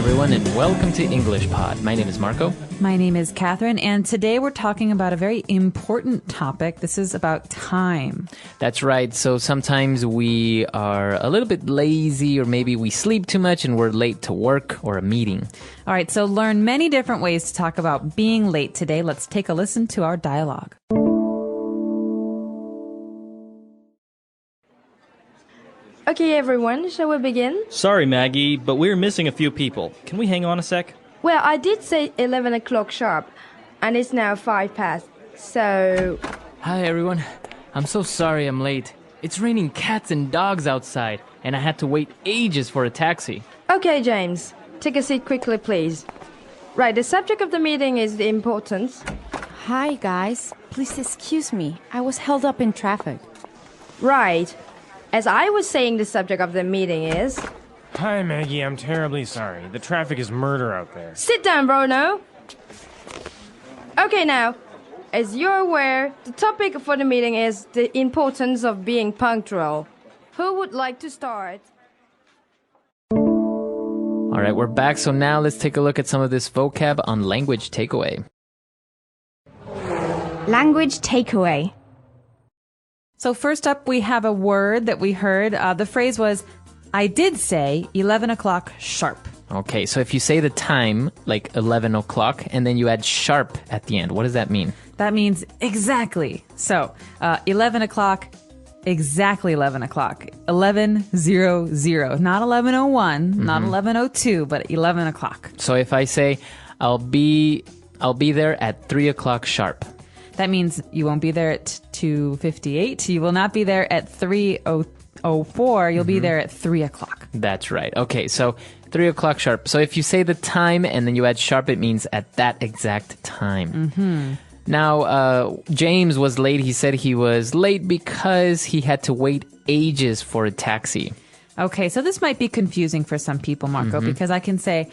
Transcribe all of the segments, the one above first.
everyone, and welcome to englishpod. My name is Marco. My name is Catherine, and today we're talking about a very important topic. This is about time. That's right. So sometimes we are a little bit lazy, or maybe we sleep too much and we're late to work or a meeting. All right, so learn many different ways to talk about being late today. Let's take a listen to our dialogue. Okay, everyone, shall we begin? Sorry, Maggie, but we're missing a few people. Can we hang on a sec? Well, I did say 11 o'clock sharp, and it's now 5 past, so... Hi, everyone. I'm so sorry I'm late. It's raining cats and dogs outside, and I had to wait ages for a taxi. Okay, James, take a seat quickly, please. Right, the subject of the meeting is the importance. Hi, guys. Please excuse me. I was held up in traffic. Right. As I was saying, the subject of the meeting is... Hi, Maggie. I'm terribly sorry. The traffic is murder out there. Sit down, Bruno. Okay, now, as you're aware, the topic for the meeting is the importance of being punctual. Who would like to start? All right, we're back. So now let's take a look at some of this vocab on language takeaway. Language takeaway. So first up, we have a word that we heard. The phrase was, I did say 11 o'clock sharp. Okay, so if you say the time, like 11 o'clock, and then you add sharp at the end, what does that mean? That means exactly. So 11 o'clock, exactly 11 o'clock. 11:00, not 11:01, not 11:02, but 11 o'clock. So if I say, I'll be there at 3 o'clock sharp. That means you won't be there at 2:58. You will not be there at 3:04. You'll be there at 3 o'clock. That's right. Okay, so 3 o'clock sharp. So if you say the time and then you add sharp, it means at that exact time. Now, James was late. He said he was late because he had to wait ages for a taxi. Okay, so this might be confusing for some people, Marco, because I can say,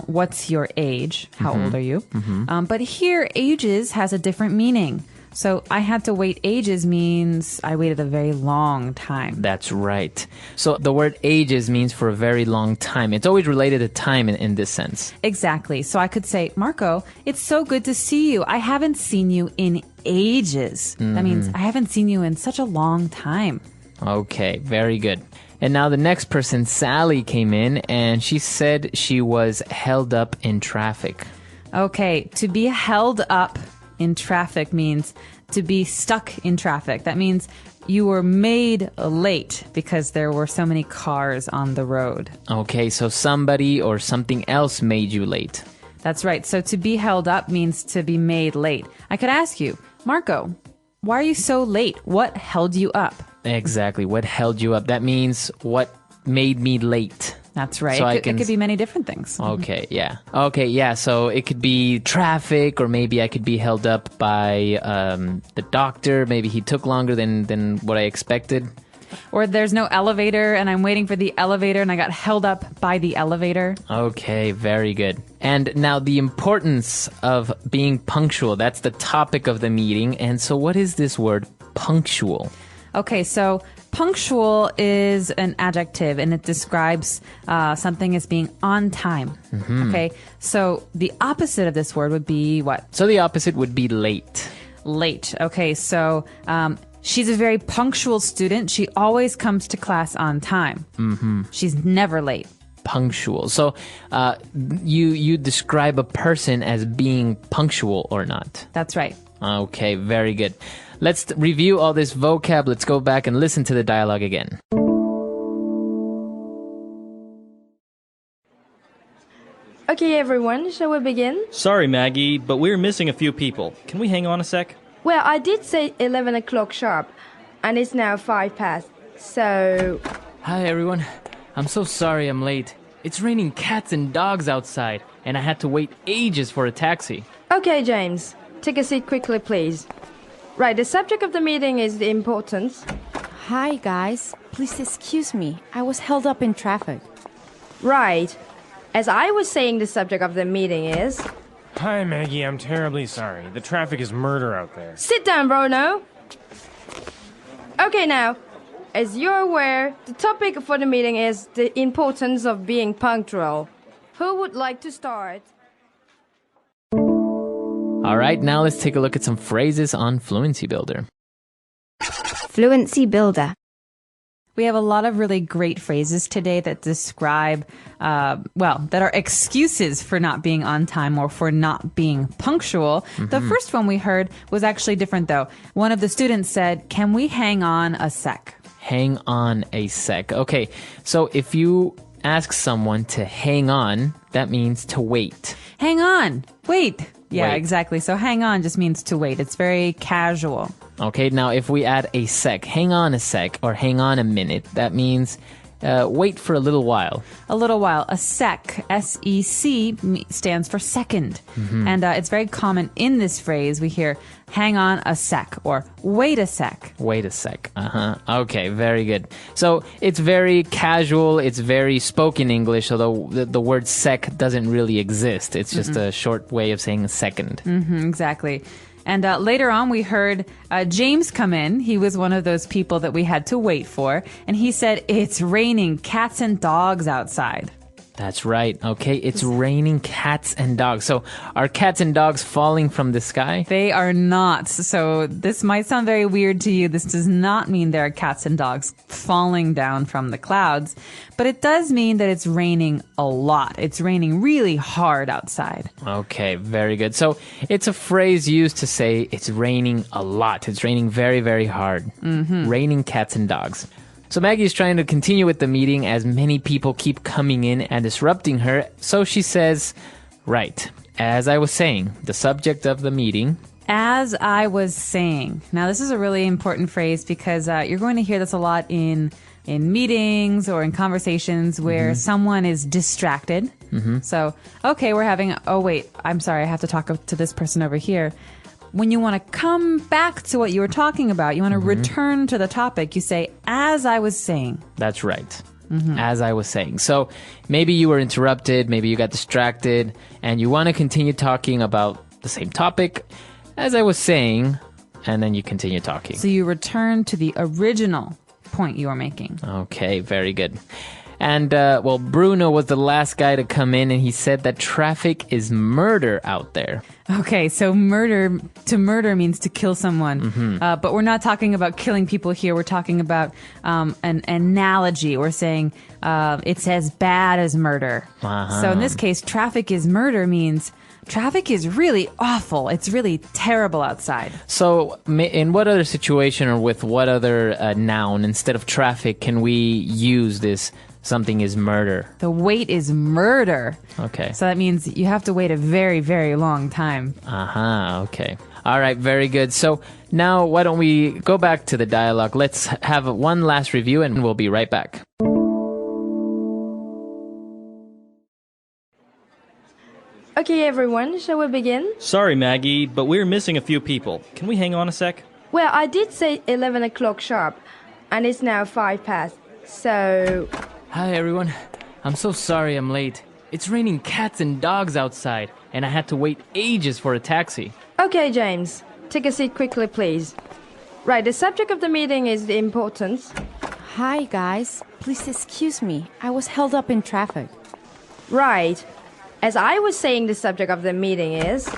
what's your age? How old are you? But here, ages has a different meaning. So I had to wait ages means I waited a very long time. That's right. So the word ages means for a very long time. It's always related to time in this sense. Exactly. So I could say, Marco, it's so good to see you. I haven't seen you in ages. That means I haven't seen you in such a long time. Okay, very good. And now the next person, Sally, came in and she said she was held up in traffic. Okay, to be held up in traffic means to be stuck in traffic. That means you were made late because there were so many cars on the road. Okay, so somebody or something else made you late. That's right. So to be held up means to be made late. I could ask you, Marco, why are you so late? What held you up? Exactly. What held you up? That means what made me late. That's right. So it could be many different things. Okay, yeah. Okay, yeah. So it could be traffic, or maybe I could be held up by the doctor. Maybe he took longer than what I expected. Or there's no elevator and I'm waiting for the elevator and I got held up by the elevator. Okay, very good. And now the importance of being punctual. That's the topic of the meeting. And so what is this word, punctual? Okay, so punctual is an adjective and it describes something as being on time. Okay, so the opposite of this word would be what? So the opposite would be late. Late. Okay, so she's a very punctual student. She always comes to class on time. She's never late. Punctual. So you describe a person as being punctual or not? That's right. Okay, very good. Let's review all this vocab. Let's go back and listen to the dialogue again. Okay, everyone, shall we begin? Sorry, Maggie, but we're missing a few people. Can we hang on a sec? Well, I did say 11 o'clock sharp, and it's now 5 past, so... Hi, everyone. I'm so sorry I'm late. It's raining cats and dogs outside, and I had to wait ages for a taxi. Okay, James, take a seat quickly, please. Right, the subject of the meeting is the importance. Hi, guys. Please excuse me. I was held up in traffic. Right. As I was saying, the subject of the meeting is... Hi, Maggie. I'm terribly sorry. The traffic is murder out there. Sit down, Bruno. Okay, now, as you're aware, the topic for the meeting is the importance of being punctual. Who would like to start? All right, now let's take a look at some phrases on Fluency Builder. Fluency Builder. We have a lot of really great phrases today that describe, that are excuses for not being on time or for not being punctual. The first one we heard was actually different, though. One of the students said, "Can we hang on a sec?" Hang on a sec. Okay, so if you ask someone to hang on, that means to wait. Hang on. Wait. Yeah, Wait. exactly. So hang on just means to wait. It's very casual. Okay, now if we add a sec, hang on a sec, or hang on a minute, that means wait for a little while. A little while. A sec, S-E-C, stands for second. And it's very common in this phrase. We hear hang on a sec or wait a sec. Wait a sec. Okay, very good. So it's very casual. It's very spoken English, although the word sec doesn't really exist. It's just a short way of saying a second. Exactly. And later on, we heard James come in. He was one of those people that we had to wait for. And he said, "It's raining cats and dogs outside." That's right. Okay, it's raining cats and dogs. So are cats and dogs falling from the sky? They are not. So this might sound very weird to you. This does not mean there are cats and dogs falling down from the clouds. But it does mean that it's raining a lot. It's raining really hard outside. Okay, very good. So it's a phrase used to say it's raining a lot. It's raining very, very hard. Raining cats and dogs. So Maggie is trying to continue with the meeting as many people keep coming in and disrupting her. So she says, right, as I was saying, the subject of the meeting. As I was saying. Now, this is a really important phrase because you're going to hear this a lot in meetings or in conversations where someone is distracted. So, okay, we're having, I'm sorry, I have to talk to this person over here. When you want to come back to what you were talking about, you want to return to the topic, you say, as I was saying. That's right. As I was saying. So maybe you were interrupted, maybe you got distracted, and you want to continue talking about the same topic. As I was saying, and then you continue talking. So you return to the original point you were making. Okay, very good. And, Bruno was the last guy to come in, and he said that traffic is murder out there. Okay, so to murder means to kill someone. But we're not talking about killing people here. We're talking about an analogy. We're saying it's as bad as murder. So in this case, traffic is murder means traffic is really awful. It's really terrible outside. So in what other situation or with what other noun instead of traffic can we use this something is murder? The wait is murder. Okay. So that means you have to wait a very, very long time. Okay. All right, very good. So now why don't we go back to the dialogue? Let's have one last review and we'll be right back. Okay, everyone, shall we begin? Sorry, Maggie, but we're missing a few people. Can we hang on a sec? Well, I did say 11 o'clock sharp, and it's now 5 past, so... Hi, everyone. I'm so sorry I'm late. It's raining cats and dogs outside, and I had to wait ages for a taxi. Okay, James. Take a seat quickly, please. Right, the subject of the meeting is the importance. Hi, guys. Please excuse me. I was held up in traffic. Right. As I was saying, the subject of the meeting is...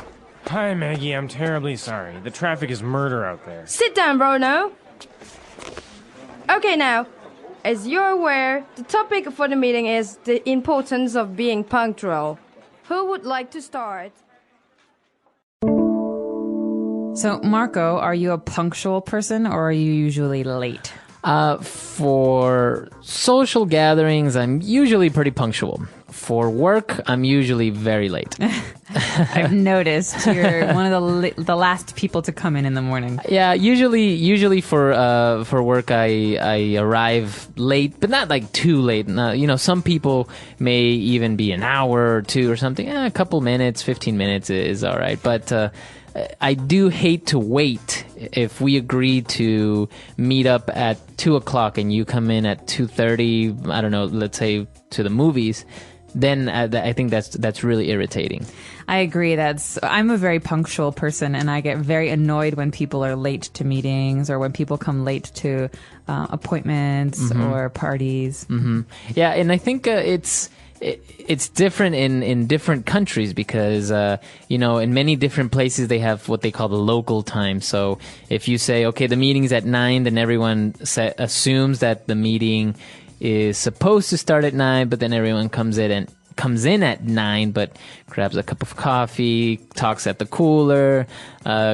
Hi, Maggie. I'm terribly sorry. The traffic is murder out there. Sit down, Bruno. Okay, now, as you're aware, the topic for the meeting is the importance of being punctual. Who would like to start? So, Marco, are you a punctual person or are you usually late? For social gatherings, I'm usually pretty punctual. For work, I'm usually very late. I've noticed you're one of the last people to come in the morning. Yeah, usually for work, I arrive late, but not like too late. Some people may even be an hour or two or something. A couple minutes, 15 minutes is all right. But I do hate to wait. If we agree to meet up at 2:00 and you come in at 2:30, I don't know, let's say to the movies, then I think that's really irritating. I agree. I'm a very punctual person, and I get very annoyed when people are late to meetings or when people come late to appointments or parties. Yeah, and I think it's different in different countries because, in many different places they have what they call the local time. So if you say, okay, the meeting's at 9, then everyone assumes that the meeting is supposed to start at 9, but then everyone comes in at 9, but grabs a cup of coffee, talks at the cooler,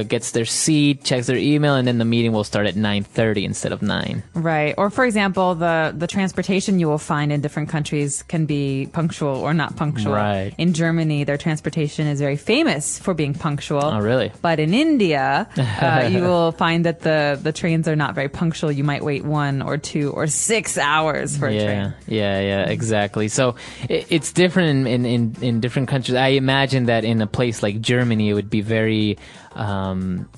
gets their seat, checks their email, and then the meeting will start at 9:30 instead of 9. Right. Or, for example, the transportation you will find in different countries can be punctual or not punctual. Right. In Germany, their transportation is very famous for being punctual. Oh, really? But in India, you will find that the trains are not very punctual. You might wait 1 or 2 or 6 hours for a train. Yeah, exactly. So it's different in different countries. I imagine that in a place like Germany, it would be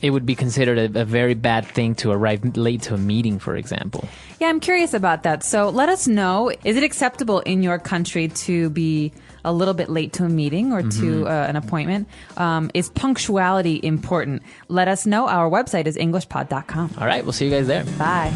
it would be considered a very bad thing to arrive late to a meeting, for example. Yeah, I'm curious about that. So let us know, is it acceptable in your country to be a little bit late to a meeting or to an appointment? Is punctuality important? Let us know. Our website is englishpod.com. All right, we'll see you guys there. Bye.